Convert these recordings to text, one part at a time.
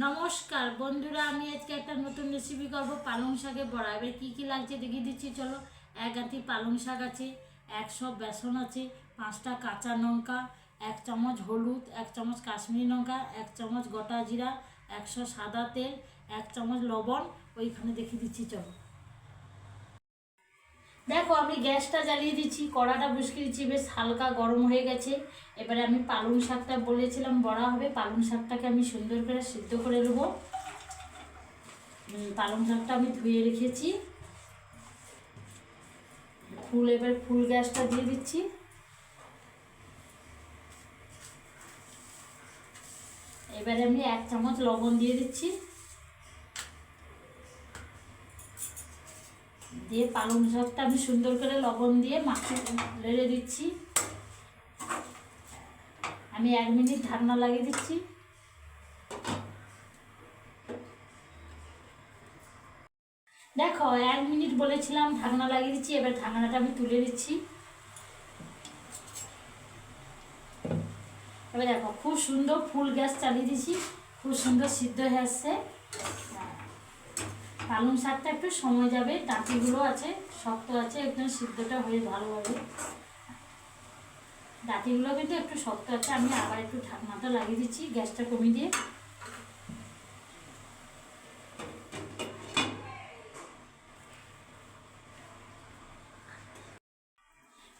নমস্কার বন্ধুরা, আমি আজকে একটা নতুন রেসিপি করব পালং শাকের বড়া। এবার কী কী লাগছে দেখিয়ে দিচ্ছি চলো। এক আঁটি পালং শাক আছে, 100 বেসন আছে, 5টা কাঁচা লঙ্কা, 1 চামচ হলুদ, 1 চামচ কাশ্মীরি লঙ্কা, 1 চামচ গোটা জিরা, 100 সাদা তেল, 1 চামচ লবণ। ওইখানে দেখিয়ে দিচ্ছি চলো। দেখো আমি গ্যাসটা জ্বালিয়ে দিচ্ছি, কড়াটা বসিয়ে দিচ্ছি, বেশ হালকা গরম হয়ে গেছে। এবারে আমি পালং শাকটা বলেছিলাম বড়া হবে, পালং শাকটাকে আমি সুন্দর করে সিদ্ধ করে নেবো। পালং শাকটা আমি ধুয়ে রেখেছি। এবার ফুল গ্যাসটা দিয়ে দিচ্ছি। এবারে আমি 1 চামচ লবণ দিয়ে দিচ্ছি, দিয়ে পালং শাকটা আমি সুন্দর করে লবণ দিয়ে মাখিয়ে নেড়ে দিচ্ছি। আমি 1 মিনিট ঢাকনা লাগিয়ে দিচ্ছি। দেখো 1 মিনিট বলেছিলাম, ঢাকনা লাগিয়ে দিচ্ছি। এবার ঢাকনাটা আমি তুলে দিচ্ছি। এবার দেখো খুব সুন্দর ফুল গ্যাস চালিয়ে দিচ্ছি, খুব সুন্দর সিদ্ধ হয়ে আসছে। পালং শাকটা একটু সময় যাবে, ডাঁটিগুলো আছে শক্ত আছে, একদম সিদ্ধটা হয়ে ভালোভাবে। ডাঁটিগুলো কিন্তু একটু শক্ত আছে। আমি আবার একটু ঢাকনাটা লাগিয়ে দিচ্ছি, গ্যাসটা কমিয়ে দিয়ে।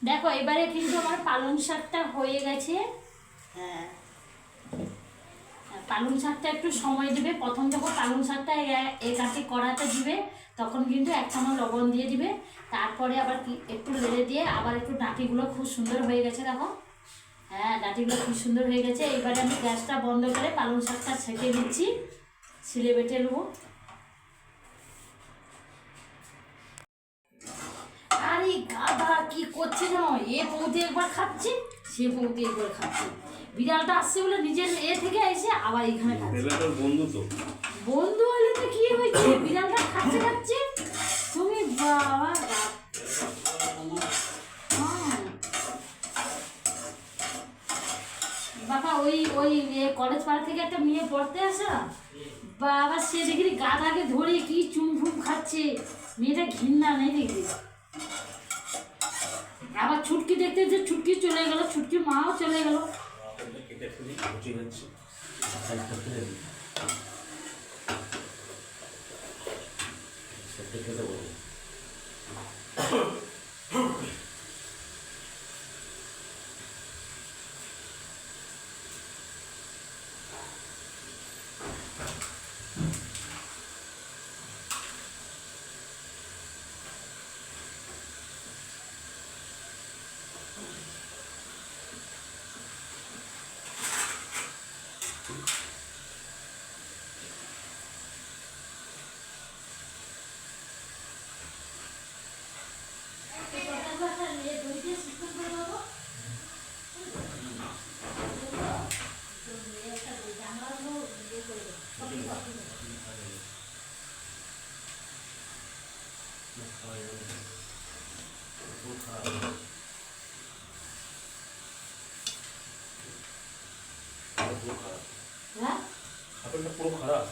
দেখো এবারে কিন্তু আমার পালং শাকটা হয়ে গেছে। পালং শাকটা একটু সময় দিবে। প্রথম যখন পালং শাকটা এক আঁটি কড়াতে দিবে, তখন কিন্তু 1 চামচ লবণ দিয়ে দিবে। তারপরে আবার একটু নেড়ে দিয়ে আবার একটু ডাঁটিগুলো খুব সুন্দর হয়ে গেছে। দেখো ডাঁটিগুলো খুব সুন্দর হয়ে গেছে। এবারে আমি গ্যাসটা বন্ধ করে পালং শাকটা ছেঁকে দিচ্ছি, শিলে বেটে নেবো। আরে গাধা কি করছে জানো, এ বৌদি একবার খাচ্ছে, সে বৌদি একবার খাচ্ছে। বিড়ালটা আসছে বলে নিজের থেকে এসে আবার এখানে খাচ্ছে। বন্ধু তো বন্ধু হলে তো কি হয়েছে, বিড়ালটা খাচ্ছে খাচ্ছে। তুমি বাবা বাবা ওই ওই কলেজ পাড়া থেকে একটা মেয়ে পড়তে আসে না বাবা, সে দেখি গাধাকে ধরে কি চুমফুম খাচ্ছে। মেয়েটা ঘৃণা নেই দেখি। আবার ছুটকি দেখতে যে ছুটকি চলে গেল, ছুটকির মাও চলে গেল। পুরো খারাপ।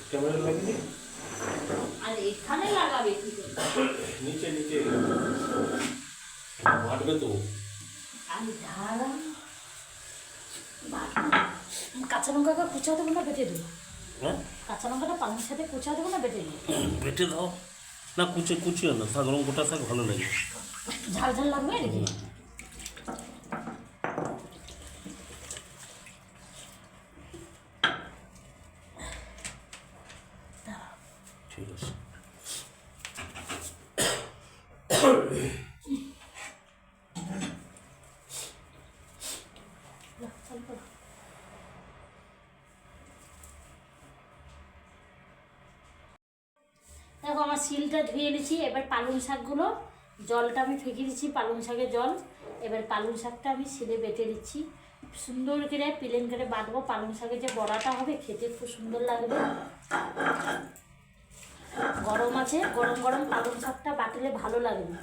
ক্যামেরা লাগিয়ে আর এখানে লাগাবে কি করে? নিচে নিচে মারবে তো। আমি ধারা কাঁচা লঙ্কাটা কুচাও দেবো না বেটে দেবো? হ্যাঁ কাঁচা লঙ্কাটা পালংয়ের সাথে কুচাও দেবো না বেটে দেবো? বেটে দাও না, কুচিও না, শাক গোটা শাক ভালো লাগে। ঝাল ঝাল লাগবে নাকি? ঠিক আছে। দেখো আমার শিলটা ধুয়ে নিয়েছি। এবার পালং শাকগুলো জলটা আমি ফেঁকে দিচ্ছি, পালং শাকের জল। এবার পালং শাকটা আমি শিলে বেটে দিচ্ছি, সুন্দর করে প্লেন করে বাটবো। পালং শাকের যে বড়াটা হবে খেতে খুব সুন্দর লাগবে। গরম আছে, গরম গরম পালং শাকটা বাটলে ভালো লাগবে।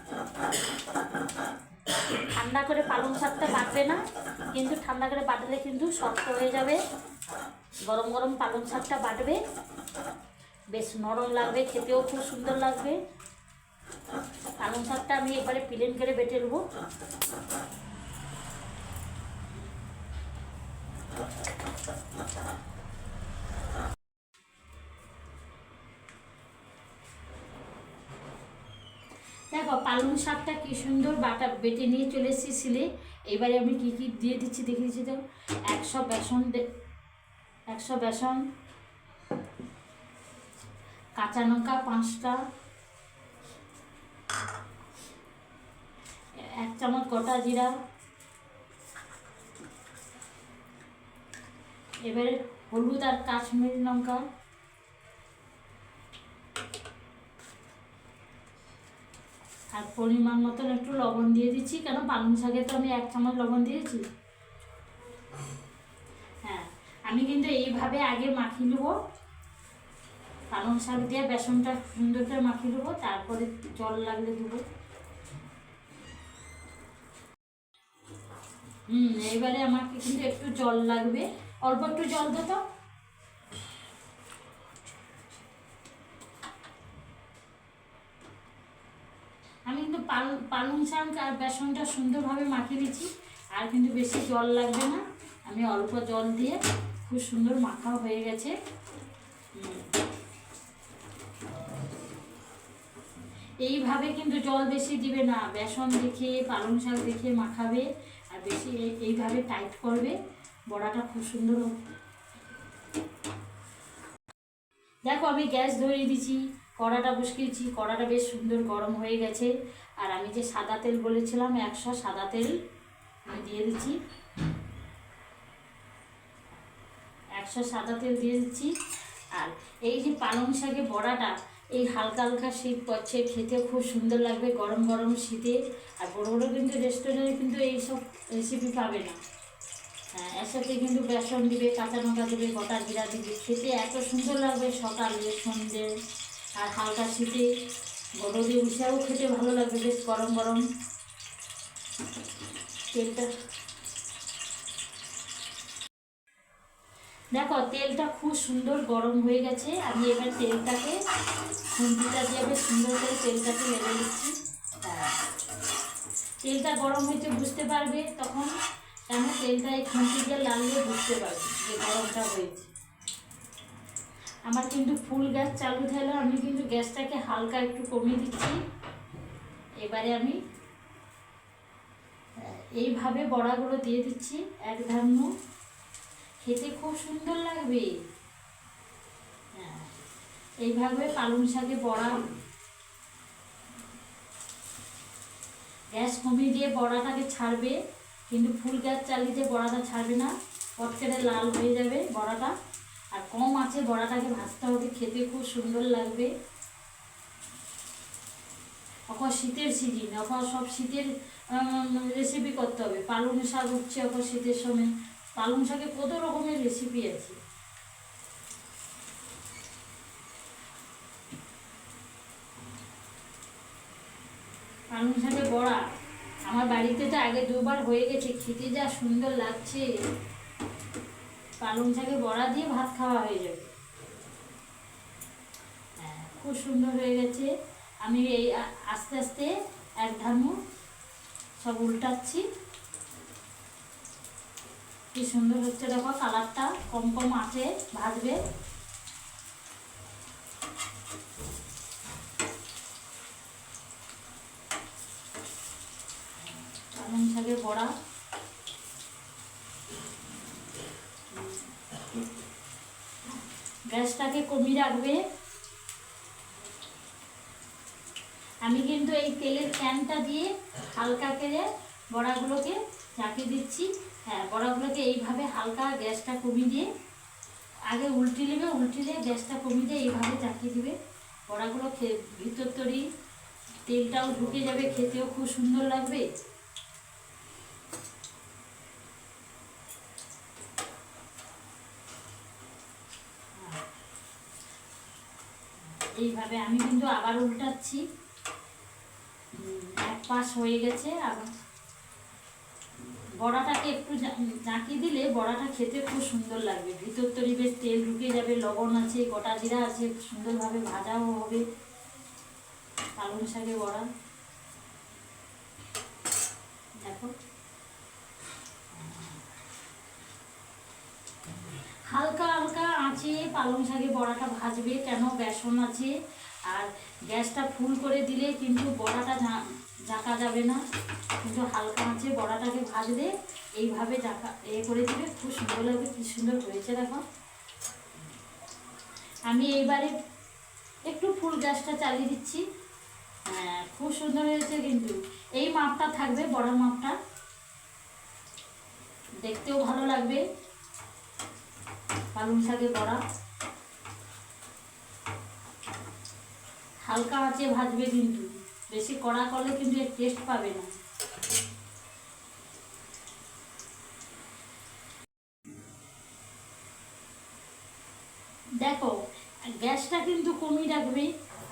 ঠান্ডা করে পালং শাকটা বাটবে না, কিন্তু ঠান্ডা করে বাটলে কিন্তু শক্ত হয়ে যাবে। গরম গরম পালং শাকটা বাটবে, বেশ নরম লাগবে, খেতেও খুব সুন্দর লাগবে। পালং শাকটা আমি এবারে প্লেন করে বেটে নেবো। দেখো পালং শাকটা কি সুন্দর বেটে নিয়ে চলে এসেছি শিলে। এবারে আমি কি কি দিয়ে দিচ্ছি দেখে দিচ্ছি। তো 100 বেসন, কাঁচা লঙ্কা 5টা, 1 চামচ গোটা জিরা, এবারে হলুদ আর কাশ্মীরি লঙ্কা, আর পরিমাণ মতন একটু লবণ দিয়ে দিচ্ছি, কেন পালং শাকে তো আমি 1 চামচ লবণ দিয়েছি। হ্যাঁ, আমি কিন্তু এইভাবে আগে মাখিয়ে নেবো, পালং শাক দিয়ে বেসনটা সুন্দর করে মাখিয়ে নেবো, তারপরে জল লাগলে দেবো। এবারে আমাকে কিন্তু একটু জল লাগবে, অল্প একটু জল দে তো। আমি কিন্তু পালং শাক আর বেসনটা সুন্দরভাবে মাখিয়ে দিচ্ছি, আর কিন্তু বেশি জল লাগবে না। আমি অল্প জল দিয়ে খুব সুন্দর মাখা হয়ে গেছে। এইভাবে কিন্তু জল বেশি দিবে না, বেসন দেখে পালং শাক দেখে মাখাবে, আর বেশি এইভাবে টাইট করবে, বড়াটা খুব সুন্দর হবে। দেখো আমি গ্যাস ধরিয়ে দিচ্ছি, কড়াটা বসিয়েছি, কড়াটা বেশ সুন্দর গরম হয়ে গেছে। আর আমি যে সাদা তেল বলেছিলাম 100 সাদা তেল আমি দিয়ে দিচ্ছি, 100 সাদা তেল দিয়ে দিচ্ছি। আর এই যে পালং শাকের বড়াটা, এই হালকা হালকা শীত পড়ছে, খেতে খুব সুন্দর লাগবে গরম গরম শীতে। আর বড়ো বড়ো কিন্তু রেস্টুরেন্টে কিন্তু এইসব রেসিপি পাবে না। হ্যাঁ, এর সাথে কিন্তু বেসন দিবে, কাঁচা লঙ্কা দেবে, গোটা জিরা দিবে, খেতে এত সুন্দর লাগবে সকালে সন্ধ্যে আর হালকা শীতে রোদে বসেও খেতে ভালো লাগবে, বেশ গরম গরম। তেলটা দেখো, তেলটা খুব সুন্দর গরম হয়ে গেছে। আমি এবার তেলটাকে খুন্তিটা দিয়ে বেশ সুন্দর করে তেলটাকে নেড়ে দিচ্ছি। তেলটা গরম হয়েছে বুঝতে পারবে তখন, কেন তেলটা এই খুন্তি দিয়ে লাললে বুঝতে পারবে যে গরমটা হয়েছে। আমার কিন্তু ফুল গ্যাস চালু থাকলেও আমি কিন্তু গ্যাসটাকে হালকা একটু কমিয়ে দিচ্ছি। এবারে আমি এইভাবে বড়াগুলো দিয়ে দিচ্ছি, এক ধান্য, খেতে খুব সুন্দর লাগবে। হ্যাঁ, এইভাবে পালং শাকে বড়া, গ্যাস কমিয়ে দিয়ে বড়াটাকে ছাড়বে, কিন্তু ফুল গ্যাস চালিয়ে দিয়ে বড়াটা ছাড়বে না, পটকেটে লাল হয়ে যাবে বড়াটা। আর কম আছে বড়াটাকে ভাজতে হবে, খেতে খুব সুন্দর লাগবে। এখন শীতের সিজন, এখন সব শীতের রেসিপি করতে হবে। পালং শাক উঠছে এখন শীতের সময়, পালং শাকে কত রকমের রেসিপি আছে। পালং শাকের বড়া আমার বাড়িতে তো আগে 2বার হয়ে গেছে, খেতে যা সুন্দর লাগছে। পালং শাকের বড়া দিয়ে ভাত খাওয়া হয়ে যাবে। হ্যাঁ, খুব সুন্দর হয়ে গেছে। আমি এই আস্তে আস্তে এক ধানু সব উল্টাচ্ছি। কি সুন্দর হচ্ছে দেখো, কালারটা কম কম আছে ভাজবে। পালং শাকের বড়া গ্যাসটাকে কমিয়ে রাখবে। আমি কিন্তু এই তেলের ক্যানটা দিয়ে হালকা করে বড়াগুলোকে চাকিয়ে দিচ্ছি। হ্যাঁ, বড়াগুলোকে এইভাবে হালকা গ্যাসটা কমিয়ে দিয়ে আগে উল্টে নেবে, উল্টিলে গ্যাসটা কমিয়ে দিয়ে এইভাবে চাকিয়ে দিবে। বড়াগুলো ভিতর তরি তেলটাও ঢুকে যাবে, খেতেও খুব সুন্দর লাগবে। এইভাবে আমি কিন্তু আবার উল্টাচ্ছি। এক পাশ হয়ে গেছে। আবার বড়াটাকে একটু জাঁকি দিলে বড়াটা খেতে খুব সুন্দর লাগবে। ভিতর তরি বেশ তেল ঢুকে যাবে, লবণ আছে, গোটা জিরা আছে, সুন্দরভাবে ভাজাও হবে পালং শাকের বড়া। দেখো হালকা হালকা আঁচে পালং শাকের বড়াটা ভাজবে, কেন বেসন আছে। আর গ্যাসটা ফুল করে দিলে কিন্তু বড়াটা জাঁকা যাবে না, কিন্তু হালকা আঁচে বড়াটাকে ভাজলে এইভাবে জাঁকা করে দিবে, খুব সুন্দর লাগবে। কি সুন্দর হয়েছে দেখো। আমি এইবারে একটু ফুল গ্যাসটা চালিয়ে দিচ্ছি। হ্যাঁ, খুব সুন্দর হয়েছে কিন্তু। এই মাপটা থাকবে, বড় মাপটা, দেখতেও ভালো লাগবে পালং শাকের বড়া। হালকা আঁচে ভাজবে কিন্তু, বেশি কড়া করলে কিন্তু এর টেস্ট পাবে না। দেখো গ্যাসটা কিন্তু কমিয়ে রাখবে,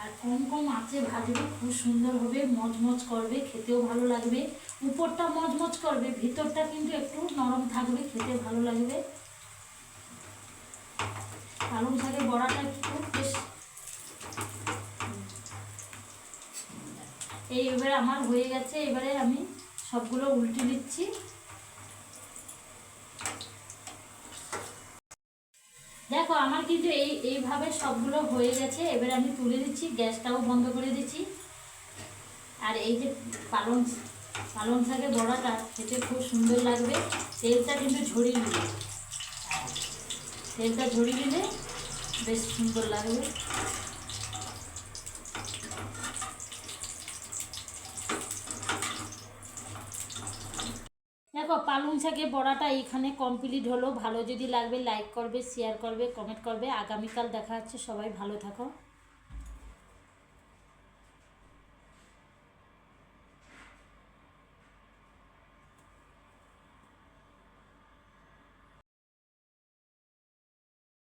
আর কম কম আঁচে ভাজবে, খুব সুন্দর হবে, মচমচ করবে, খেতেও ভালো লাগবে। উপরটা মচমচ করবে, ভিতরটা কিন্তু একটু নরম থাকবে, খেতে ভালো লাগবে। পালং শাকের বড়াটা একটু বেশ এবারে আমার হয়ে গেছে। এবারে আমি সবগুলো উল্টে দিচ্ছি। দেখো আমার কিন্তু এইভাবে সবগুলো হয়ে গেছে। এবারে আমি তুলে দিচ্ছি, গ্যাসটাও বন্ধ করে দিচ্ছি। আর এই যে পালং শাকের বড়াটা খেতে খুব সুন্দর লাগবে। তেলটা কিন্তু ঝরিয়ে নিলে, তেলটা ঝরিয়ে নিলে বেশ সুন্দর লাগবে। দেখো পালং শাকের বড়াটা এখানে কমপ্লিট হলো। ভালো যদি লাগবে লাইক করবে, শেয়ার করবে, কমেন্ট করবে। আগামীকাল দেখা হচ্ছে, সবাই ভালো থাকো।